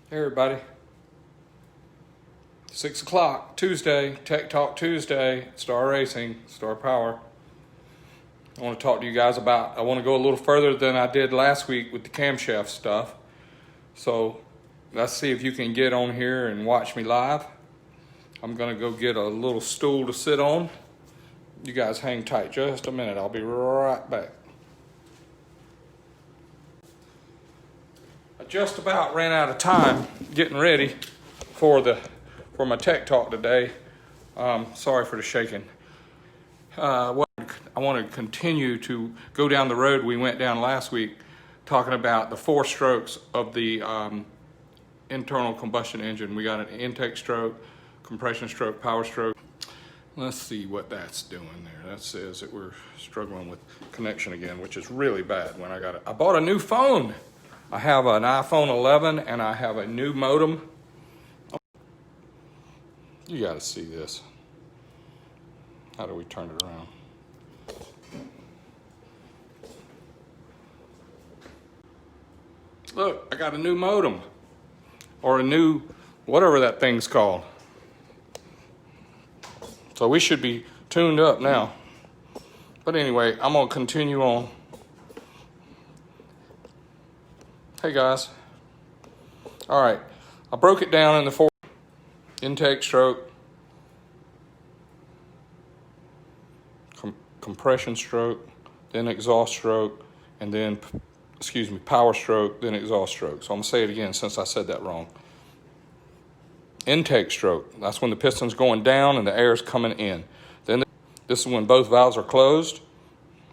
Hey everybody, 6 o'clock, Tuesday, Tech Talk Tuesday, Star Racing, Star Power. I want to talk to you guys I want to go a little further than I did last week with the camshaft stuff. So let's see if you can get on here and watch me live. I'm going to go get a little stool to sit on. You guys hang tight just a minute, I'll be right back. I just about ran out of time getting ready for my Tech Talk today. Sorry for the shaking. I want to continue to go down the road we went down last week, talking about the 4 strokes of the internal combustion engine. We got an intake stroke, compression stroke, power stroke. Let's see what that's doing there. That says that we're struggling with connection again, which is really bad. I bought a new phone. I have an iPhone 11 and I have a new modem. You got to see this. How do we turn it around? Look, I got a new modem, or a new, whatever that thing's called. So we should be tuned up now. But anyway, I'm gonna continue on. Hey guys. All right, I broke it down into 4: intake stroke, compression stroke, then exhaust stroke, and then, power stroke, then exhaust stroke. So I'm gonna say it again since I said that wrong. Intake stroke, that's when the piston's going down and the air's coming in. Then this is when both valves are closed.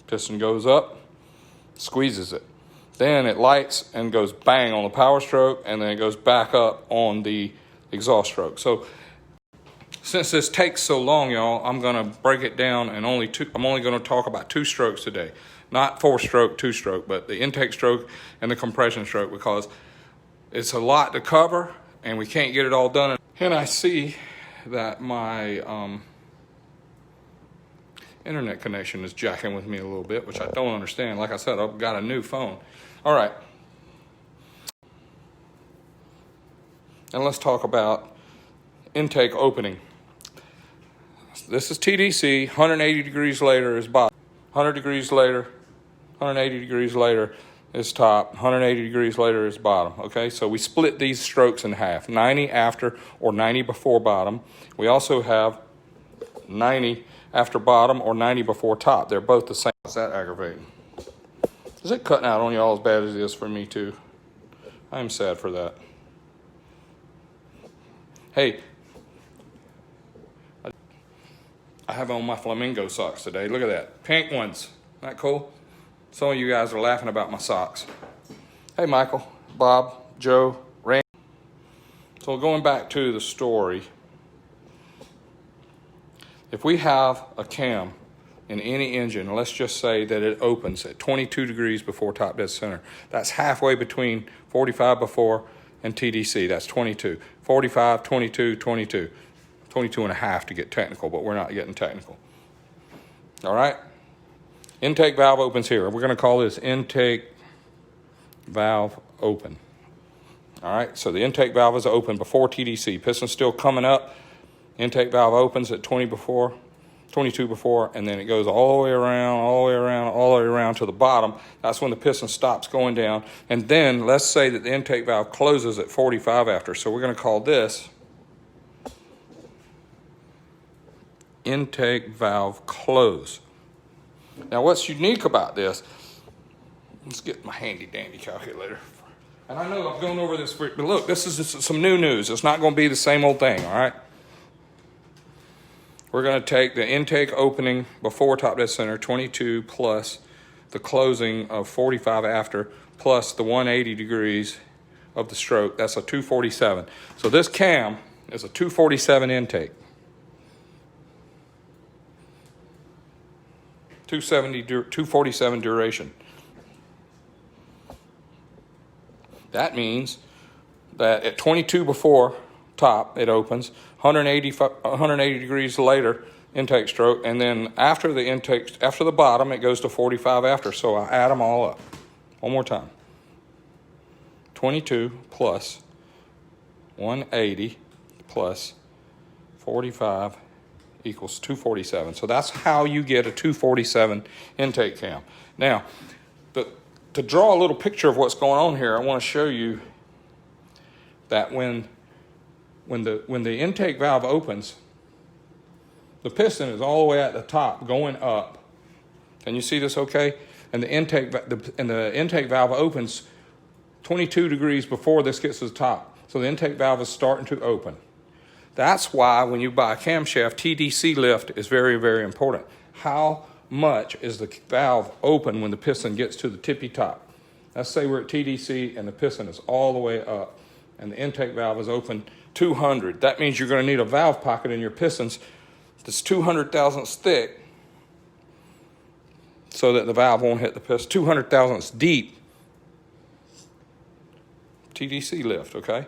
Piston goes up, squeezes it. Then it lights and goes bang on the power stroke, and then it goes back up on the exhaust stroke. So since this takes so long, y'all, I'm gonna break it down and I'm only gonna talk about 2 strokes today. Not 4-stroke, 2-stroke, but the intake stroke and the compression stroke, because it's a lot to cover and we can't get it all done. And I see that my internet connection is jacking with me a little bit, which I don't understand. Like I said, I've got a new phone. All right. And let's talk about intake opening. This is TDC, 180 degrees later is bottom. 100 degrees later, 180 degrees later is top, 180 degrees later is bottom, okay? So we split these strokes in half, 90 after or 90 before bottom. We also have 90 after bottom or 90 before top. They're both the same. Is that aggravating? Is it cutting out on y'all as bad as it is for me too? I'm sad for that. Hey, I have on my flamingo socks today. Look at that, pink ones. Isn't that cool? Some of you guys are laughing about my socks. Hey, Michael, Bob, Joe, Randy. So going back to the story, if we have a cam in any engine, let's just say that it opens at 22 degrees before top dead center. That's halfway between 45 before and TDC. That's 22. 45, 22, 22. 22 and a half to get technical, but we're not getting technical. All right? Intake valve opens here. We're going to call this intake valve open. All right, so the intake valve is open before TDC. Piston's still coming up. Intake valve opens at 22 before, and then it goes all the way around to the bottom. That's when the piston stops going down. And then let's say that the intake valve closes at 45 after. So we're going to call this intake valve close. Now what's unique about this, let's get my handy dandy calculator. And I know I've gone over this, but look, this is some new news. It's not going to be the same old thing, all right? We're going to take the intake opening before top dead center, 22, plus the closing of 45 after, plus the 180 degrees of the stroke. That's a 247. So this cam is a 247 intake. 247 duration. That means that at 22 before top, it opens, 180 degrees later, intake stroke, and then after the bottom, it goes to 45 after. So I add them all up. One more time. 22 plus 180 plus 45 equals 247. So that's how you get a 247 intake cam. Now, to draw a little picture of what's going on here, I want to show you that when the intake valve opens, the piston is all the way at the top going up. Can you see this okay? And the intake valve opens 22 degrees before this gets to the top. So the intake valve is starting to open. That's why when you buy a camshaft, TDC lift is very, very important. How much is the valve open when the piston gets to the tippy top? Let's say we're at TDC and the piston is all the way up and the intake valve is open 200. That means you're going to need a valve pocket in your pistons that's 200 thousandths thick so that the valve won't hit the piston. 200 thousandths deep. TDC lift, okay?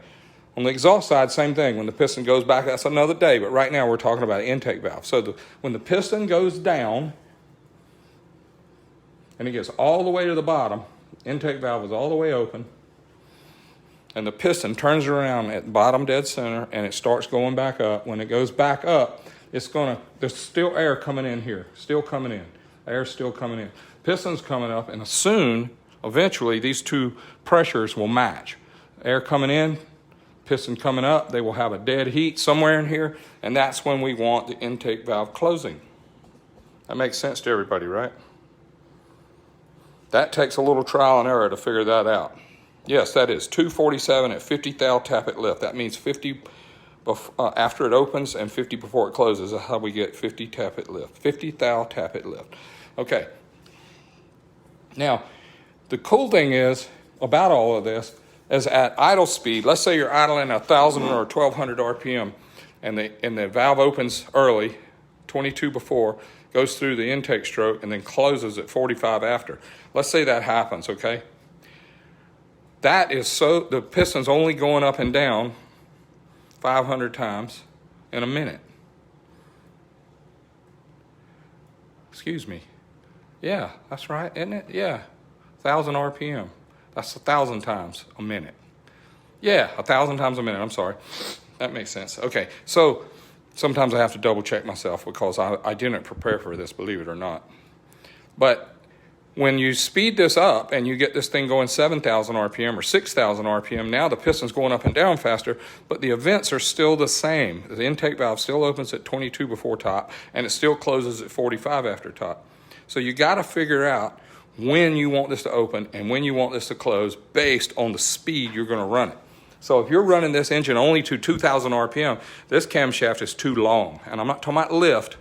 On the exhaust side, same thing. When the piston goes back, that's another day, but right now we're talking about intake valve. So when the piston goes down and it gets all the way to the bottom, intake valve is all the way open, and the piston turns around at bottom dead center and it starts going back up. When it goes back up, there's still air coming in here, still coming in. Air's still coming in. Piston's coming up, and soon, eventually, these two pressures will match. Air coming in, piston coming up, they will have a dead heat somewhere in here, and that's when we want the intake valve closing. That makes sense to everybody, right? That takes a little trial and error to figure that out. Yes, that is 247 at 50 thou tappet lift. That means 50 after it opens and 50 before it closes. That's how we get 50 tappet lift. 50 thou tappet lift. Okay. Now, the cool thing is about all of this is at idle speed. Let's say you're idling 1,000 or 1,200 RPM, and the valve opens early, 22 before, goes through the intake stroke, and then closes at 45 after. Let's say that happens, okay? That is so, the piston's only going up and down 500 times in a minute. Excuse me. Yeah, that's right, isn't it? Yeah, 1,000 RPM. That's 1,000 times a minute. Yeah, 1,000 times a minute, I'm sorry. That makes sense. Okay, so sometimes I have to double check myself because I didn't prepare for this, believe it or not. But when you speed this up and you get this thing going 7,000 RPM or 6,000 RPM, now the piston's going up and down faster, but the events are still the same. The intake valve still opens at 22 before top, and it still closes at 45 after top. So you got to figure out when you want this to open and when you want this to close based on the speed you're going to run it. So if you're running this engine only to 2,000 RPM, this camshaft is too long. And I'm not talking about lift.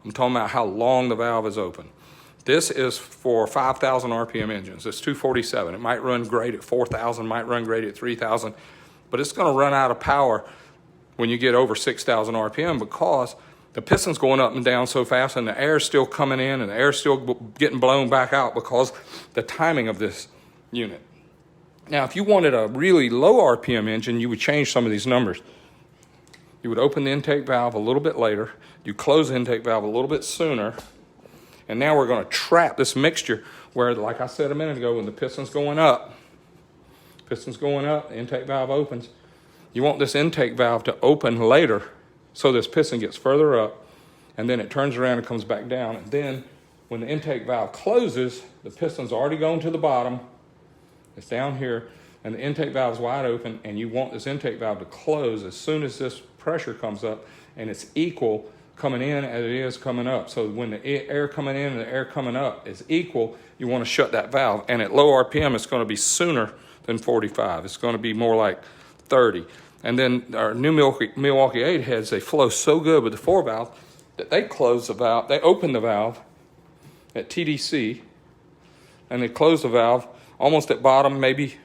I'm talking about how long the valve is open. This is for 5,000 RPM engines. It's 247. It might run great at 4,000, might run great at 3,000, but it's going to run out of power when you get over 6,000 RPM because the piston's going up and down so fast and the air's still coming in and the air's still getting blown back out because the timing of this unit. Now, if you wanted a really low RPM engine, you would change some of these numbers. You would open the intake valve a little bit later. You close the intake valve a little bit sooner. And now we're going to trap this mixture where, like I said a minute ago, when the piston's going up, the intake valve opens. You want this intake valve to open later so this piston gets further up, and then it turns around and comes back down. And then when the intake valve closes, the piston's already gone to the bottom. It's down here, and the intake valve's wide open, and you want this intake valve to close as soon as this pressure comes up, and it's equal coming in as it is coming up. So when the air coming in and the air coming up is equal, you want to shut that valve. And at low RPM, it's going to be sooner than 45. It's going to be more like 30. And then our new Milwaukee 8 heads, they flow so good with the 4 valve that they close the valve. They open the valve at TDC, and they close the valve almost at bottom, maybe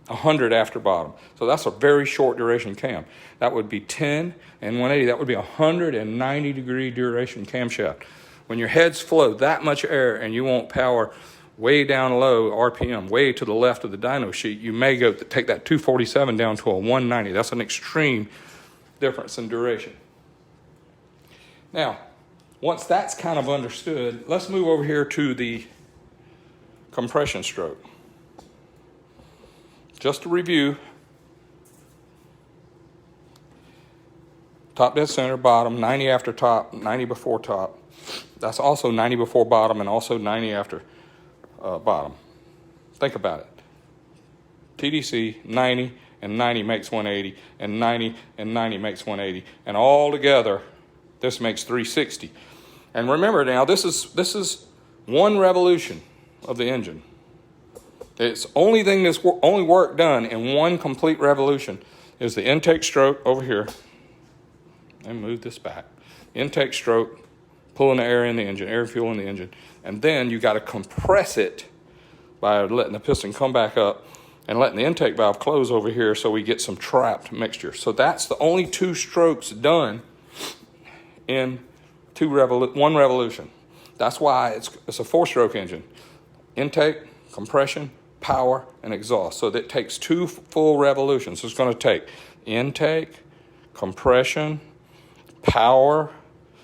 100 after bottom. So that's a very short duration cam. That would be 10 and 180. That would be 190 degree duration camshaft. When your heads flow that much air and you want power way down low, RPM, way to the left of the dyno sheet, you may go take that 247 down to a 190. That's an extreme difference in duration. Now, once that's kind of understood, let's move over here to the compression stroke. Just to review, top dead center, bottom, 90 after top, 90 before top. That's also 90 before bottom and also 90 after bottom. Think about it. TDC, 90 and 90 makes 180, and 90 and 90 makes 180. And all together, this makes 360. And remember now, this is one revolution of the engine. It's only thing that's only work done in one complete revolution is the intake stroke over here. And move this back. Intake stroke, pulling the air in the engine, air fuel in the engine. And then you got to compress it by letting the piston come back up and letting the intake valve close over here so we get some trapped mixture. So that's the only two strokes done in one revolution. That's why it's a 4-stroke engine. Intake, compression, power, and exhaust. So that takes 2 full revolutions. So it's going to take intake, compression, power,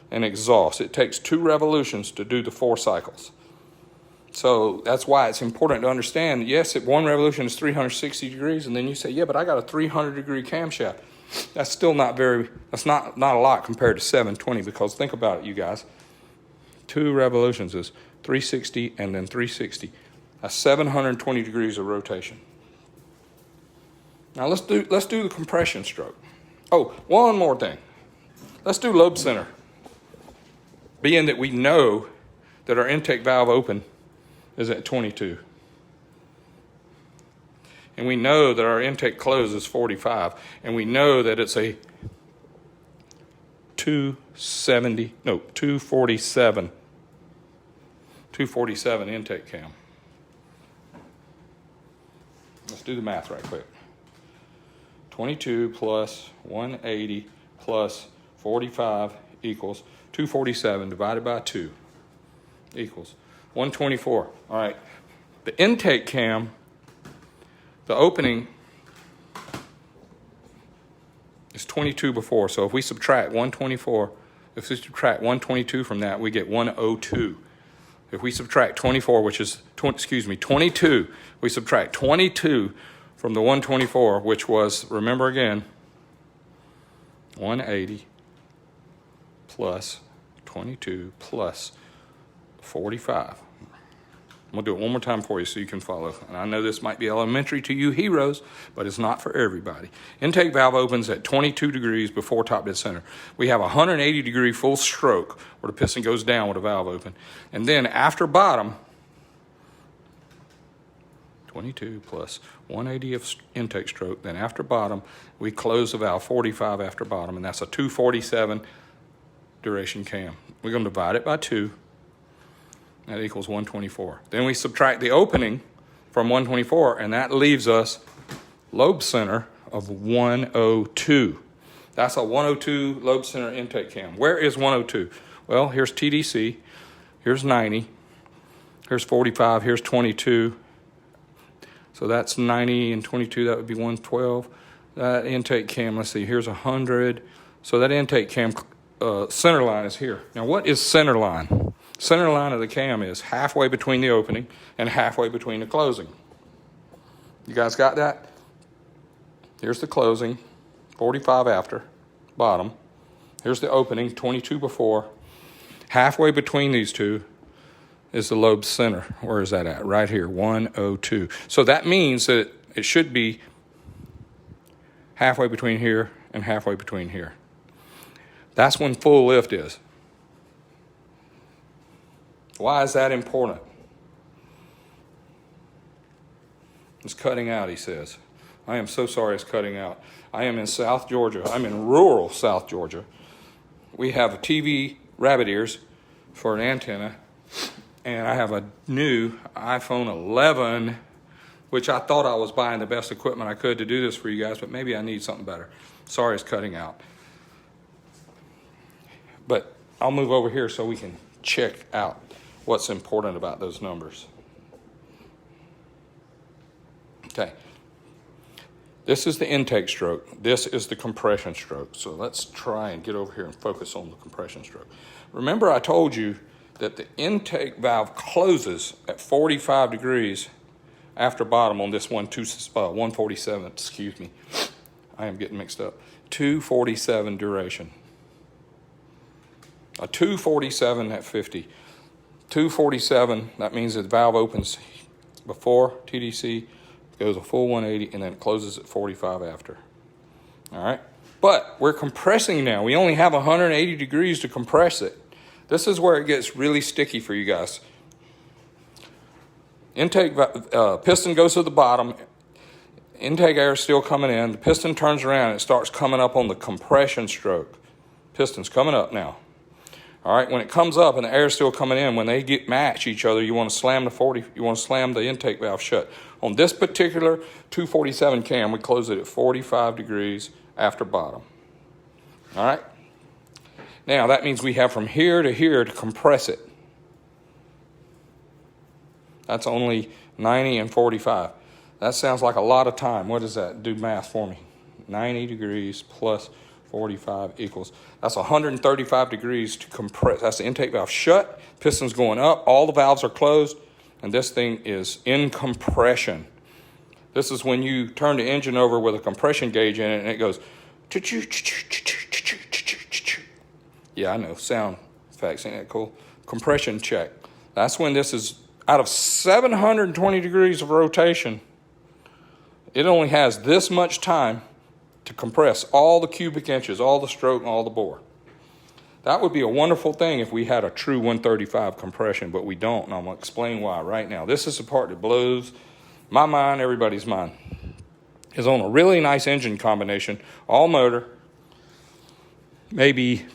and exhaust. It takes 2 revolutions to do the 4 cycles. So that's why it's important to understand, yes, one revolution is 360 degrees, and then you say, yeah, but I got a 300-degree camshaft. That's still not that's not a lot compared to 720, because think about it, you guys. 2 revolutions is 360 and then 360. That's 720 degrees of rotation. Now let's do the compression stroke. Oh, one more thing. Let's do lobe center. Being that we know that our intake valve open is at 22. And we know that our intake close is 45. And we know that it's a 247 intake cam. Let's do the math right quick. 22 plus 180 plus 45 equals 247 divided by 2 equals 124. All right. The intake cam, the opening is 22 before. So if we subtract 124, if we subtract 122 from that, we get 102. If we subtract 24, which is 22, we subtract 22 from the 124, which was, remember again, 180 plus 22 plus 45. I'm going to do it one more time for you so you can follow. And I know this might be elementary to you heroes, but it's not for everybody. Intake valve opens at 22 degrees before top dead center. We have a 180-degree full stroke where the piston goes down with the valve open. And then after bottom, 22 plus 180 of intake stroke. Then after bottom, we close the valve 45 after bottom, and that's a 247 duration cam. We're going to divide it by 2. That equals 124. Then we subtract the opening from 124, and that leaves us lobe center of 102. That's a 102 lobe center intake cam. Where is 102? Well, here's TDC. Here's 90. Here's 45. Here's 22. So that's 90 and 22. That would be 112. That intake cam, let's see, here's 100. So that intake cam center line is here. Now, what is center line? Center line of the cam is halfway between the opening and halfway between the closing. You guys got that? Here's the closing, 45 after, bottom. Here's the opening, 22 before. Halfway between these two is the lobe center. Where is that at? Right here, 102. So that means that it should be halfway between here and halfway between here. That's when full lift is. Why is that important? It's cutting out, he says. I am so sorry it's cutting out. I am in South Georgia. I'm in rural South Georgia. We have a TV rabbit ears for an antenna, and I have a new iPhone 11, which I thought I was buying the best equipment I could to do this for you guys, but maybe I need something better. Sorry it's cutting out. But I'll move over here so we can check out what's important about those numbers. Okay. This is the intake stroke. This is the compression stroke. So let's try and get over here and focus on the compression stroke. Remember I told you that the intake valve closes at 45 degrees after bottom on this 147, excuse me. I am getting mixed up. 247 duration. A 247 at 50. 247, that means that the valve opens before TDC, goes a full 180, and then it closes at 45 after. All right? But we're compressing now. We only have 180 degrees to compress it. This is where it gets really sticky for you guys. Intake piston goes to the bottom. Intake air is still coming in. The piston turns around and it starts coming up on the compression stroke. Piston's coming up now. All right, when it comes up and the air is still coming in, when they match each other, you want to slam the intake valve shut. On this particular 247 cam, we close it at 45 degrees after bottom. All right. Now that means we have from here to compress it. That's only 90 and 45. That sounds like a lot of time. What does that? Do math for me. 90 degrees plus 45 equals. That's 135 degrees to compress. That's the intake valve shut. Piston's going up. All the valves are closed. And this thing is in compression. This is when you turn the engine over with a compression gauge in it and it goes. Yeah, I know. Sound effects. Ain't that cool? Compression check. That's when this is out of 720 degrees of rotation. It only has this much time to compress all the cubic inches, all the stroke, and all the bore. That would be a wonderful thing if we had a true 135 compression, but we don't, and I'm going to explain why right now. This is the part that blows my mind, everybody's mind. Is on a really nice engine combination, all motor, maybe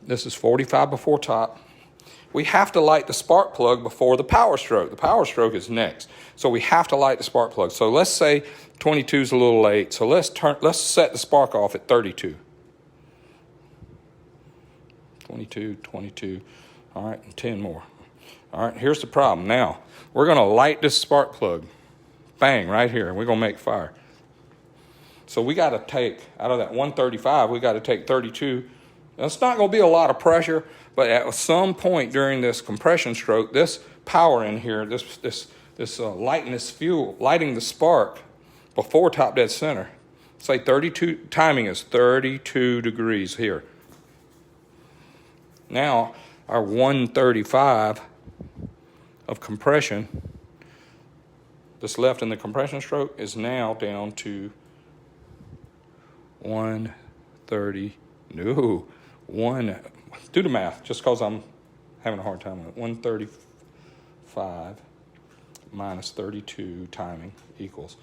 this is 45 before top. We have to light the spark plug before the power stroke. The power stroke is next. So we have to light the spark plug. So let's say 22 is a little late. So let's set the spark off at 32. 22. All right, and 10 more. All right, here's the problem. Now, we're going to light this spark plug. Bang, right here. And we're going to make fire. So we got to take, out of that 135, we got to take 32. Now, it's not going to be a lot of pressure, but at some point during this compression stroke, this power in here, this lighting this fuel, lighting the spark before top dead center, say 32, timing is 32 degrees here. Now, our 135 of compression, this left in the compression stroke, is now down to 130, do the math, just because I'm having a hard time with it. 135 minus 32 timing equals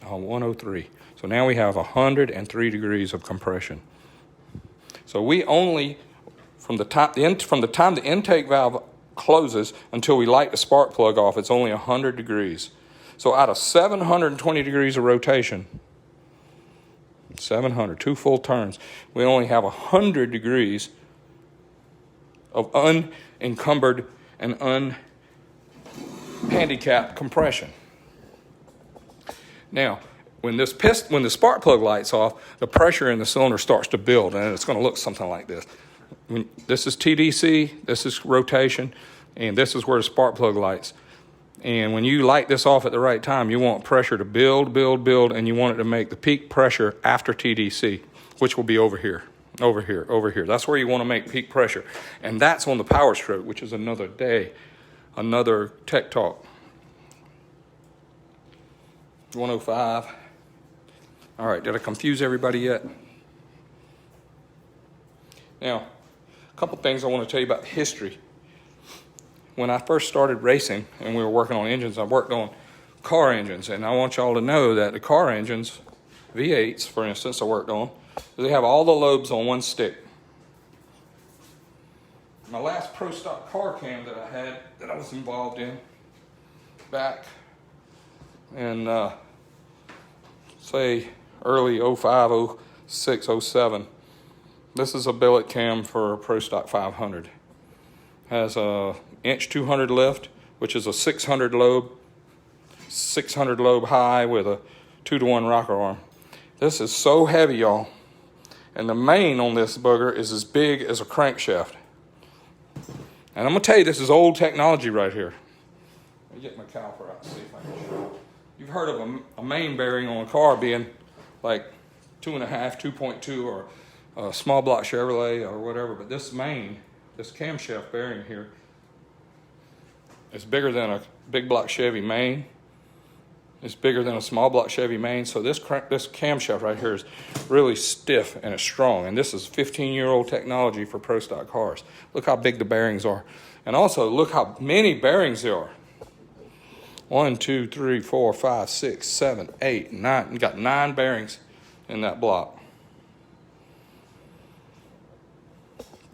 103. So now we have 103 degrees of compression. So we only, from the time the intake valve closes until we light the spark plug off, it's only 100 degrees. So out of 720 degrees of rotation, 700, 2 full turns, we only have 100 degrees of unencumbered and unhandicapped compression. Now, when the spark plug lights off, the pressure in the cylinder starts to build, and it's going to look something like this. This is TDC, this is rotation, and this is where the spark plug lights. And when you light this off at the right time, you want pressure to build, and you want it to make the peak pressure after TDC, which will be over here. That's where you want to make peak pressure. And that's on the power stroke, which is another day, another tech talk. 105. All right, did I confuse everybody yet? Now, a couple things I want to tell you about history. When I first started racing and we were working on engines, I worked on car engines. And I want y'all to know that the car engines, V8s, for instance, I worked on, they have all the lobes on one stick. My last pro stock car cam that I had, that I was involved in, back in, say, early 05, 06, 07. This is a billet cam for a Pro Stock 500. Has a inch 200 lift, which is a 600 lobe high with a 2-to-1 rocker arm. This is so heavy, y'all. And the main on this bugger is as big as a crankshaft. And I'm going to tell you, this is old technology right here. Let me get my caliper out and see if I can show. You've heard of a main bearing on a car being like 2.5, 2.2, or a small block Chevrolet or whatever. But this camshaft bearing here is bigger than a big block Chevy main. It's bigger than a small block Chevy main. So this camshaft right here is really stiff and it's strong. And this is 15-year-old technology for Pro Stock cars. Look how big the bearings are. And also look how many bearings there are. 1, 2, 3, 4, 5, 6, 7, 8, 9. You got 9 bearings in that block.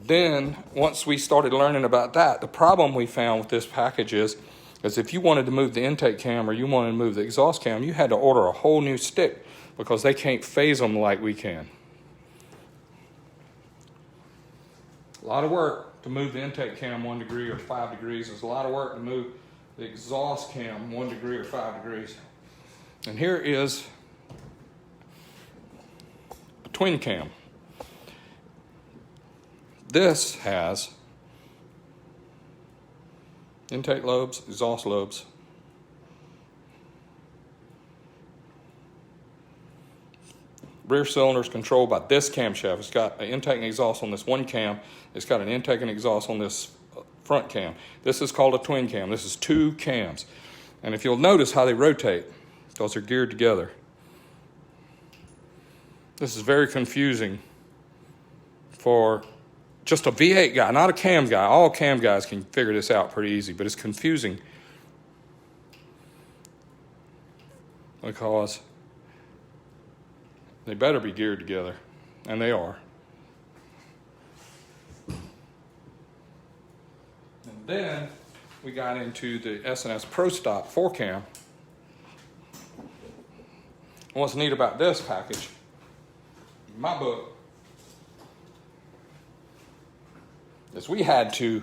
Then, once we started learning about that, the problem we found with this package is if you wanted to move the intake cam or you wanted to move the exhaust cam, you had to order a whole new stick because they can't phase them like we can. A lot of work to move the intake cam 1 degree or 5 degrees. There's a lot of work to move the exhaust cam 1 degree or 5 degrees. And here is a twin cam. This has intake lobes, exhaust lobes. Rear cylinder is controlled by this camshaft. It's got an intake and exhaust on this one cam. It's got an intake and exhaust on this front cam. This is called a twin cam. This is 2 cams. And if you'll notice how they rotate, because they're geared together. This is very confusing for just a V8 guy, not a cam guy. All cam guys can figure this out pretty easy, but it's confusing because they better be geared together, and they are. And then we got into the S&S Pro Stock 4-cam. What's neat about this package, in my book, is we had to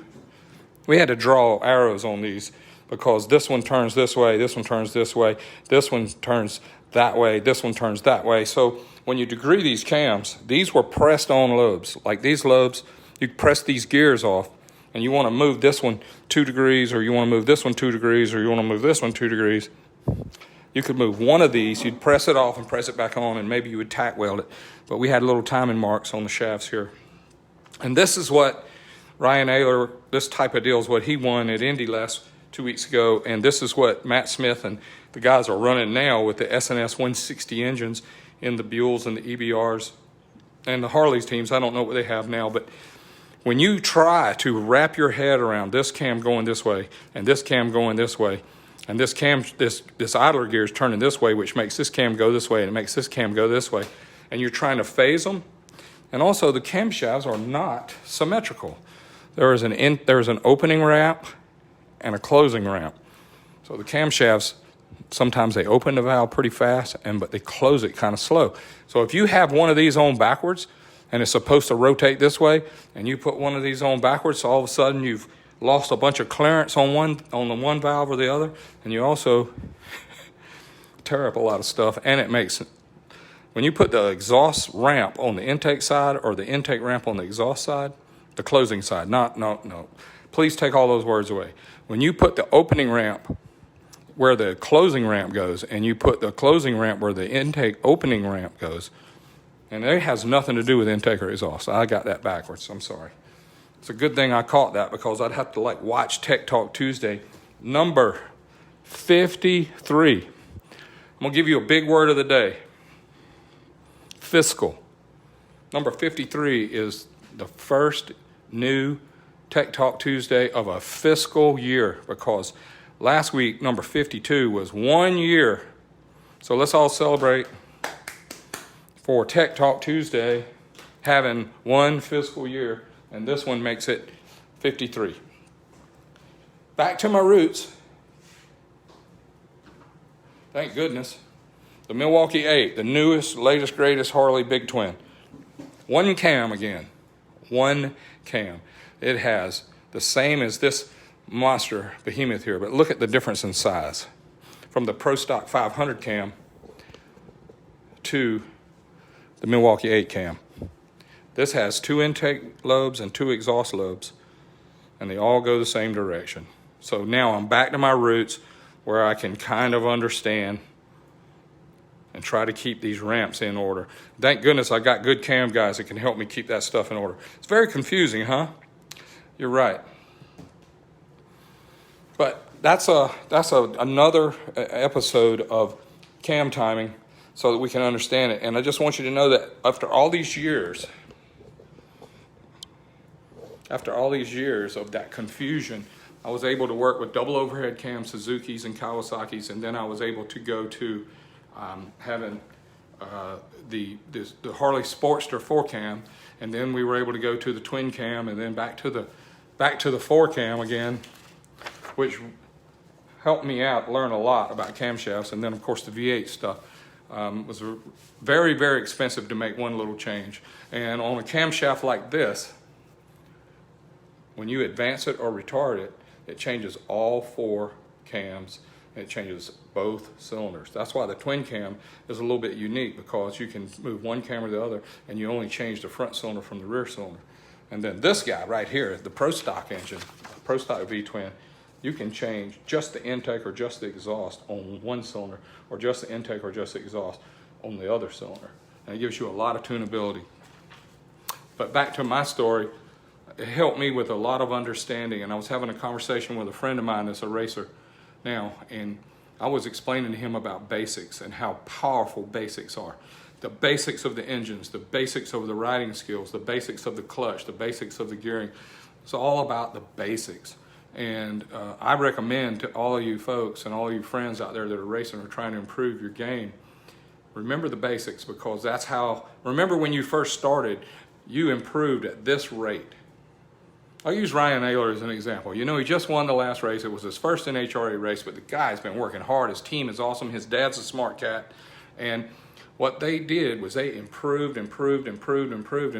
draw arrows on these because this one turns this way, this one turns this way, this one turns that way, this one turns that way. So when you degree these cams, these were pressed on lobes. Like these lobes, you press these gears off and you want to move this one 2 degrees, or you want to move this one 2 degrees, or you want to move this one 2 degrees. You could move one of these, you'd press it off and press it back on, and maybe you would tack weld it. But we had little timing marks on the shafts here. And this is what Ryan Ayler, this type of deal is what he won at Indy last 2 weeks ago, and this is what Matt Smith and the guys are running now with the S&S 160 engines in the Buells and the EBRs and the Harley's teams. I don't know what they have now, but when you try to wrap your head around this cam going this way and this cam going this way, and this idler gear is turning this way, which makes this cam go this way, and it makes this cam go this way, and you're trying to phase them, and also the camshafts are not symmetrical. There's an opening ramp and a closing ramp. So the camshafts, sometimes they open the valve pretty fast, but they close it kind of slow. So if you have one of these on backwards and it's supposed to rotate this way, and you put one of these on backwards, so all of a sudden you've lost a bunch of clearance on the one valve or the other, and you also tear up a lot of stuff. And it makes, when you put the exhaust ramp on the intake side or the intake ramp on the exhaust side, the closing side, no. Please take all those words away. When you put the opening ramp where the closing ramp goes, and you put the closing ramp where the intake opening ramp goes, and it has nothing to do with intake or exhaust. I got that backwards, I'm sorry. It's a good thing I caught that, because I'd have to watch Tech Talk Tuesday. Number 53. I'm gonna give you a big word of the day. Fiscal. Number 53 is the first new Tech Talk Tuesday of a fiscal year, because last week, number 52, was 1 year. So let's all celebrate for Tech Talk Tuesday having 1 fiscal year, and this one makes it 53. Back to my roots. Thank goodness. The Milwaukee 8, the newest, latest, greatest Harley Big Twin. 1 cam again. 1 cam. It has the same as this monster behemoth here, but look at the difference in size from the Pro Stock 500 cam to the Milwaukee 8 cam. This has 2 intake lobes and 2 exhaust lobes, and they all go the same direction. So now I'm back to my roots where I can kind of understand and try to keep these ramps in order. Thank goodness I got good cam guys that can help me keep that stuff in order. It's very confusing, huh? You're right. But that's another episode of cam timing so that we can understand it. And I just want you to know that after all these years of that confusion, I was able to work with double overhead cam Suzuki's and Kawasaki's, and then I was able to go to having the Harley Sportster 4-cam, and then we were able to go to the twin cam, and then back to the 4-cam again, which helped me out learn a lot about camshafts. And then of course the V8 stuff was very, very expensive to make one little change. And on a camshaft like this, when you advance it or retard it, it changes all 4 cams. It changes both cylinders. That's why the twin cam is a little bit unique, because you can move one cam or the other and you only change the front cylinder from the rear cylinder. And then this guy right here, the Pro Stock engine, Pro Stock V-twin, you can change just the intake or just the exhaust on one cylinder, or just the intake or just the exhaust on the other cylinder. And it gives you a lot of tunability. But back to my story, it helped me with a lot of understanding. And I was having a conversation with a friend of mine that's a racer now, and I was explaining to him about basics and how powerful basics are. The basics of the engines, the basics of the riding skills, the basics of the clutch, the basics of the gearing. It's all about the basics. And I recommend to all of you folks and all of you friends out there that are racing or trying to improve your game, remember the basics, because that's how, remember when you first started, you improved at this rate. I'll use Ryan Ayler as an example. You know, he just won the last race. It was his first NHRA race, but the guy's been working hard. His team is awesome. His dad's a smart cat. And what they did was they improved. And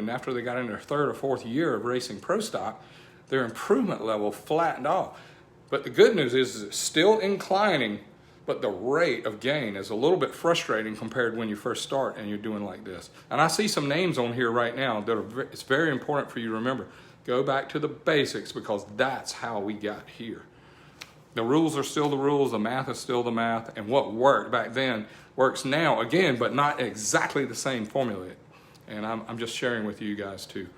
after they got in their 3rd or 4th year of racing Pro Stock, their improvement level flattened off. But the good news is it's still inclining, but the rate of gain is a little bit frustrating compared to when you first start and you're doing like this. And I see some names on here right now that it's very important for you to remember. Go back to the basics, because that's how we got here. The rules are still the rules, the math is still the math, and what worked back then works now again, but not exactly the same formula. And I'm just sharing with you guys to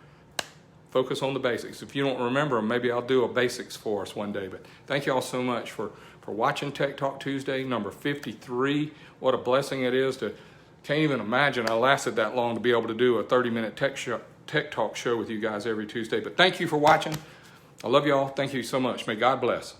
focus on the basics. If you don't remember them, maybe I'll do a basics for us one day. But thank you all so much for watching Tech Talk Tuesday, number 53. What a blessing it is to, can't even imagine I lasted that long to be able to do a 30-minute Tech Talk show with you guys every Tuesday. But thank you for watching. I love y'all. Thank you so much. May God bless.